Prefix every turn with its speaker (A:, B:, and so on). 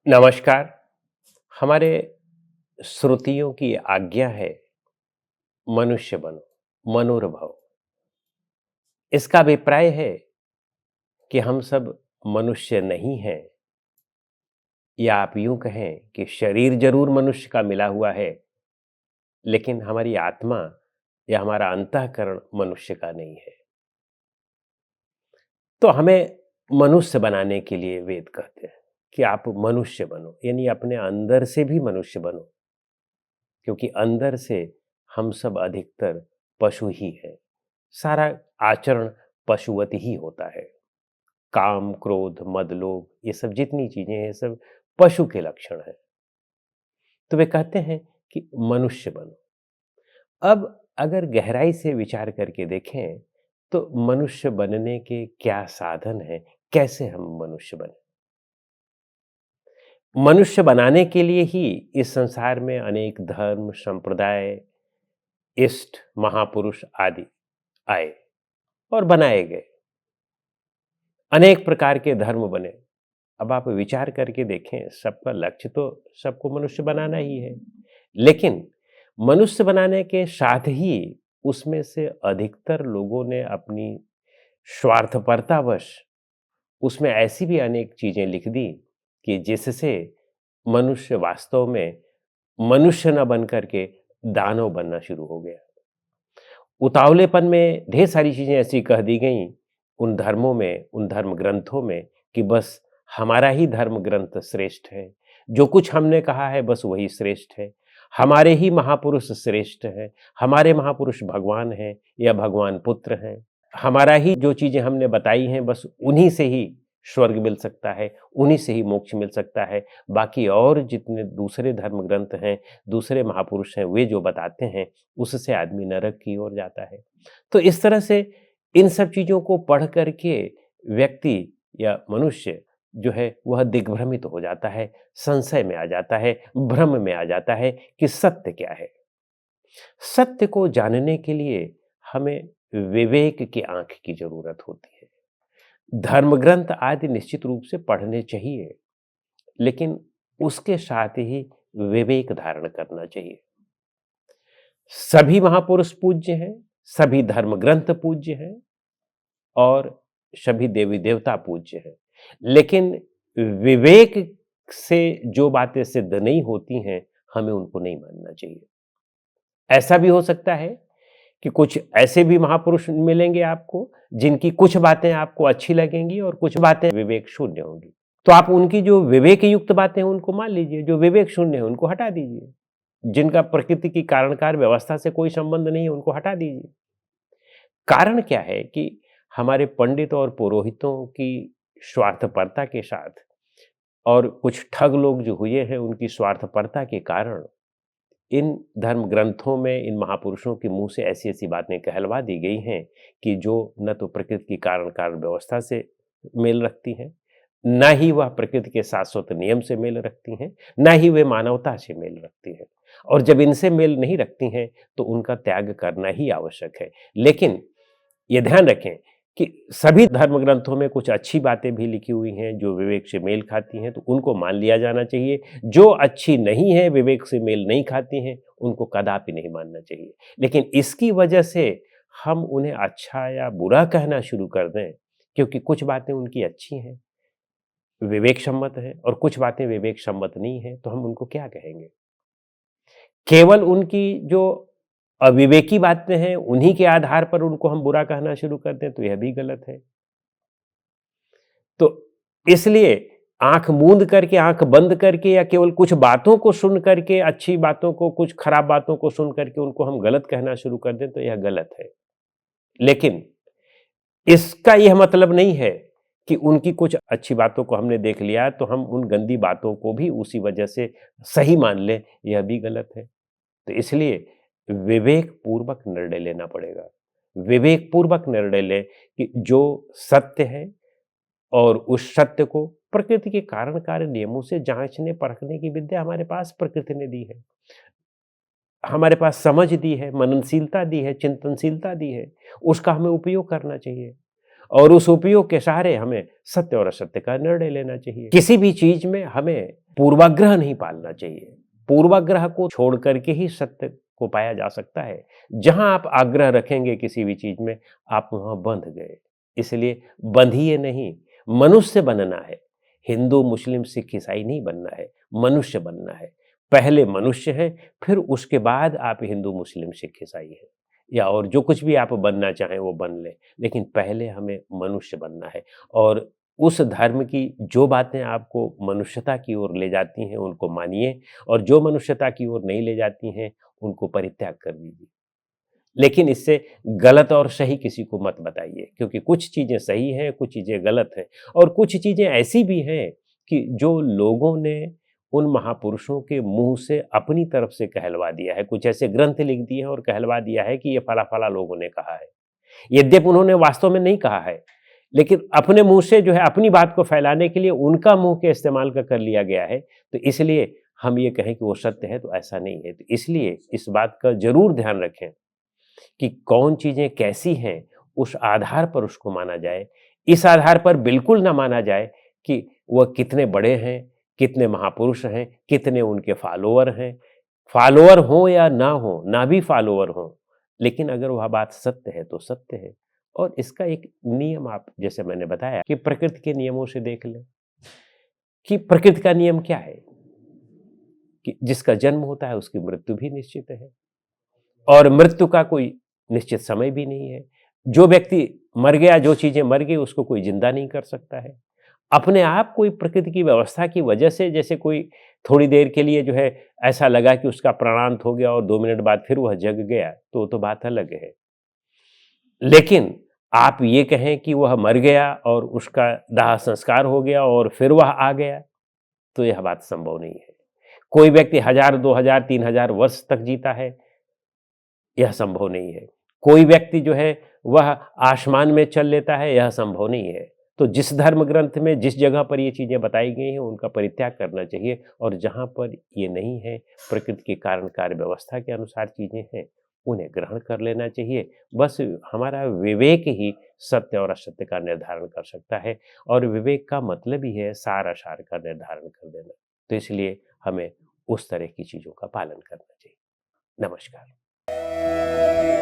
A: नमस्कार। हमारे श्रुतियों की आज्ञा है मनुष्य बनो, मनुर्भव। इसका अभिप्राय है कि हम सब मनुष्य नहीं हैं, या आप यूं कहें कि शरीर जरूर मनुष्य का मिला हुआ है, लेकिन हमारी आत्मा या हमारा अंतःकरण मनुष्य का नहीं है। तो हमें मनुष्य बनाने के लिए वेद कहते हैं कि आप मनुष्य बनो, यानी अपने अंदर से भी मनुष्य बनो, क्योंकि अंदर से हम सब अधिकतर पशु ही हैं। सारा आचरण पशुवत ही होता है। काम, क्रोध, मद, लोभ, ये सब जितनी चीजें हैं, सब पशु के लक्षण हैं। तो वे कहते हैं कि मनुष्य बनो। अब अगर गहराई से विचार करके देखें तो मनुष्य बनने के क्या साधन हैं, कैसे हम मनुष्य बने। मनुष्य बनाने के लिए ही इस संसार में अनेक धर्म, संप्रदाय, इष्ट, महापुरुष आदि आए और बनाए गए। अनेक प्रकार के धर्म बने। अब आप विचार करके देखें, सबका लक्ष्य तो सबको मनुष्य बनाना ही है, लेकिन मनुष्य बनाने के साथ ही उसमें से अधिकतर लोगों ने अपनी स्वार्थपरतावश उसमें ऐसी भी अनेक चीजें लिख दी कि जिससे मनुष्य वास्तव में मनुष्य न बन करके दानव बनना शुरू हो गया। उतावलेपन में ढेर सारी चीजें ऐसी कह दी गई उन धर्मों में, उन धर्म ग्रंथों में, कि बस हमारा ही धर्म ग्रंथ श्रेष्ठ है, जो कुछ हमने कहा है बस वही श्रेष्ठ है, हमारे ही महापुरुष श्रेष्ठ हैं, हमारे महापुरुष भगवान हैं या भगवान पुत्र हैं, हमारा ही जो चीजें हमने बताई हैं बस उन्हीं से ही स्वर्ग मिल सकता है, उन्हीं से ही मोक्ष मिल सकता है। बाकी और जितने दूसरे धर्म ग्रंथ हैं, दूसरे महापुरुष हैं, वे जो बताते हैं उससे आदमी नरक की ओर जाता है। तो इस तरह से इन सब चीजों को पढ़ करके व्यक्ति या मनुष्य जो है वह दिग्भ्रमित हो जाता है, संशय में आ जाता है, भ्रम में आ जाता है कि सत्य क्या है। सत्य को जानने के लिए हमें विवेक की आंख की जरूरत होती है। धर्म ग्रंथ आदि निश्चित रूप से पढ़ने चाहिए, लेकिन उसके साथ ही विवेक धारण करना चाहिए। सभी महापुरुष पूज्य हैं, सभी धर्म ग्रंथ पूज्य हैं और सभी देवी देवता पूज्य हैं, लेकिन विवेक से जो बातें सिद्ध नहीं होती हैं, हमें उनको नहीं मानना चाहिए। ऐसा भी हो सकता है कि कुछ ऐसे भी महापुरुष मिलेंगे आपको जिनकी कुछ बातें आपको अच्छी लगेंगी और कुछ बातें विवेक शून्य होंगी। तो आप उनकी जो विवेक युक्त बातें हैं उनको मान लीजिए, जो विवेक शून्य है उनको हटा दीजिए। जिनका प्रकृति की कारणकार व्यवस्था से कोई संबंध नहीं है उनको हटा दीजिए। कारण क्या है कि हमारे पंडित और पुरोहितों की स्वार्थपरता के साथ और कुछ ठग लोग जो हुए हैं उनकी स्वार्थपरता के कारण इन धर्म ग्रंथों में इन महापुरुषों के मुंह से ऐसी ऐसी बातें कहलवा दी गई हैं कि जो न तो प्रकृति की कारण कारण व्यवस्था से मेल रखती हैं, न ही वह प्रकृति के शाश्वत नियम से मेल रखती हैं, न ही वे मानवता से मेल रखती हैं। और जब इनसे मेल नहीं रखती हैं तो उनका त्याग करना ही आवश्यक है। लेकिन ये ध्यान रखें कि सभी धर्म ग्रंथों में कुछ अच्छी बातें भी लिखी हुई हैं जो विवेक से मेल खाती हैं, तो उनको मान लिया जाना चाहिए। जो अच्छी नहीं है, विवेक से मेल नहीं खाती हैं, उनको कदापि नहीं मानना चाहिए। लेकिन इसकी वजह से हम उन्हें अच्छा या बुरा कहना शुरू कर दें, क्योंकि कुछ बातें उनकी अच्छी हैं, विवेक सम्मत है, और कुछ बातें विवेक सम्मत नहीं है, तो हम उनको क्या कहेंगे। केवल उनकी जो अविवेकी बातें हैं उन्हीं के आधार पर उनको हम बुरा कहना शुरू कर दें तो यह भी गलत है। तो इसलिए आंख मूंद करके, आंख बंद करके, या केवल कुछ बातों को सुन करके, अच्छी बातों को, कुछ खराब बातों को सुन करके उनको हम गलत कहना शुरू कर दें तो यह गलत है। लेकिन इसका यह मतलब नहीं है कि उनकी कुछ अच्छी बातों को हमने देख लिया तो हम उन गंदी बातों को भी उसी वजह से सही मान लें, यह भी गलत है। तो इसलिए विवेक पूर्वक निर्णय लेना पड़ेगा। विवेक पूर्वक निर्णय लें कि जो सत्य है और उस सत्य को प्रकृति के कारण कार्य नियमों से जांचने परखने की विद्या हमारे पास प्रकृति ने दी है, हमारे पास समझ दी है, मननशीलता दी है, चिंतनशीलता दी है। उसका हमें उपयोग करना चाहिए और उस उपयोग के सहारे हमें सत्य और असत्य का निर्णय लेना चाहिए। किसी भी चीज में हमें पूर्वाग्रह नहीं पालना चाहिए। पूर्वाग्रह को छोड़ करके ही सत्य को पाया जा सकता है। जहाँ आप आग्रह रखेंगे किसी भी चीज़ में, आप वहाँ बंध गए। इसलिए बंधिए नहीं, मनुष्य बनना है। हिंदू, मुस्लिम, सिख, ईसाई नहीं बनना है, मनुष्य बनना है। पहले मनुष्य हैं, फिर उसके बाद आप हिंदू, मुस्लिम, सिख, ईसाई हैं, या और जो कुछ भी आप बनना चाहें वो बन लें। लेकिन पहले हमें मनुष्य बनना है, और उस धर्म की जो बातें आपको मनुष्यता की ओर ले जाती हैं उनको मानिए, और जो मनुष्यता की ओर नहीं ले जाती हैं उनको परित्याग कर दीजिए। लेकिन इससे गलत और सही किसी को मत बताइए, क्योंकि कुछ चीज़ें सही हैं, कुछ चीज़ें गलत हैं, और कुछ चीज़ें ऐसी भी हैं कि जो लोगों ने उन महापुरुषों के मुँह से अपनी तरफ से कहलवा दिया है। कुछ ऐसे ग्रंथ लिख दिए हैं और कहलवा दिया है कि ये फला-फला लोगों ने कहा है। यद्यपि उन्होंने वास्तव में नहीं कहा है, लेकिन अपने मुँह से जो है अपनी बात को फैलाने के लिए उनका मुँह के इस्तेमाल का कर लिया गया है। तो इसलिए हम ये कहें कि वो सत्य है, तो ऐसा नहीं है। तो इसलिए इस बात का ज़रूर ध्यान रखें कि कौन चीज़ें कैसी हैं, उस आधार पर उसको माना जाए। इस आधार पर बिल्कुल ना माना जाए कि वह कितने बड़े हैं, कितने महापुरुष हैं, कितने उनके फॉलोवर हैं। फॉलोवर हों या ना हों, ना भी फॉलोवर हों, लेकिन अगर वह बात सत्य है तो सत्य है। और इसका एक नियम, आप जैसे मैंने बताया कि प्रकृति के नियमों से देख लें कि प्रकृति का नियम क्या है, कि जिसका जन्म होता है उसकी मृत्यु भी निश्चित है, और मृत्यु का कोई निश्चित समय भी नहीं है। जो व्यक्ति मर गया, जो चीज़ें मर गई, उसको कोई ज़िंदा नहीं कर सकता है। अपने आप कोई प्रकृति की व्यवस्था की वजह से, जैसे कोई थोड़ी देर के लिए जो है ऐसा लगा कि उसका प्राणांत हो गया और 2 मिनट बाद फिर वह जग गया, तो वो तो बात अलग है। लेकिन आप ये कहें कि वह मर गया और उसका दाह संस्कार हो गया और फिर वह आ गया, तो यह बात संभव नहीं है। कोई व्यक्ति 1000, 2000, 3000 वर्ष तक जीता है, यह संभव नहीं है। कोई व्यक्ति जो है वह आसमान में चल लेता है, यह संभव नहीं है। तो जिस धर्म ग्रंथ में जिस जगह पर ये चीज़ें बताई गई हैं, उनका परित्याग करना चाहिए, और जहाँ पर ये नहीं है, प्रकृति के कारण कार्य व्यवस्था के अनुसार चीज़ें हैं, उन्हें ग्रहण कर लेना चाहिए। बस हमारा विवेक ही सत्य और असत्य का निर्धारण कर सकता है, और विवेक का मतलब ही है सार-असार का निर्धारण कर देना। तो इसलिए हमें उस तरह की चीज़ों का पालन करना चाहिए। नमस्कार।